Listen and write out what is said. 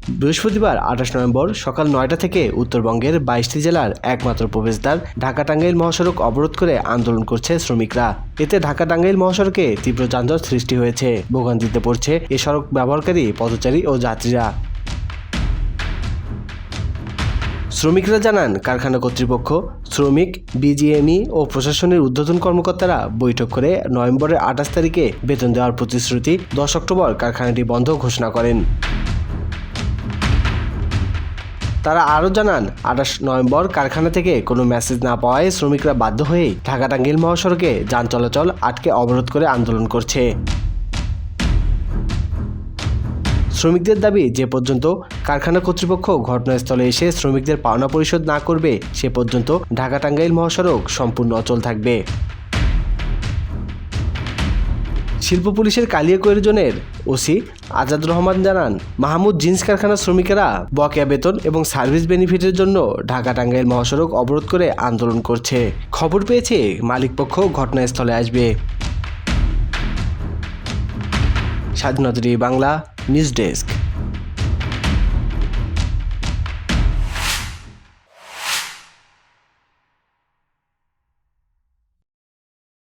বৃহস্পতিবার ২৮ নভেম্বর সকাল ৯টা থেকে উত্তরবঙ্গের ২২টি জেলার একমাত্র প্রবেশদ্বার ঢাকা-টাঙ্গাইল মহাসড়ক অবরোধ করে আন্দোলন করছে শ্রমিকরা। এতে ঢাকা-টাঙ্গাইল মহাসড়কে তীব্র যানজট সৃষ্টি হয়েছে। ভোগান্তিতে পড়ছে এ সড়ক ব্যবহারকারী পথচারী ও যাত্রীরা। শ্রমিকরা জানান, কারখানা কর্তৃপক্ষ, শ্রমিক, বিজিএমই ও প্রশাসনের ঊর্ধ্বতন কর্মকর্তারা বৈঠক করে নভেম্বরের ২৮ তারিখে বেতন দেওয়ার প্রতিশ্রুতি ১০ অক্টোবর কারখানাটি বন্ধ ঘোষণা করেন। তারা আরও জানান, ২৮ নভেম্বর কারখানা থেকে কোনো মেসেজ না পাওয়ায় শ্রমিকরা বাধ্য হয়ে ঢাকা-টাঙ্গাইল মহাসড়কে যান চলাচল আটকে অবরোধ করে আন্দোলন করছে। শ্রমিকদের দাবি, যে পর্যন্ত কারখানা কর্তৃপক্ষ ঘটনাস্থলে এসে শ্রমিকদের পাওনা পরিশোধ না করবে সে পর্যন্ত ঢাকা-টাঙ্গাইল মহাসড়ক সম্পূর্ণ অচল থাকবে। শিল্প পুলিশের কালিয়াকৈর জোনের ওসি আজাদ রহমান জানান, মাহমুদ জিন্স কারখানার শ্রমিকেরা বকেয়া বেতন এবং সার্ভিস বেনিফিটের জন্য ঢাকা-টাঙ্গাইল মহাসড়ক অবরোধ করে আন্দোলন করছে। খবর পেয়েছে মালিকপক্ষ ঘটনাস্থলে আসবে। স্বাধীনতা বাংলা নিউজ ডেস্ক।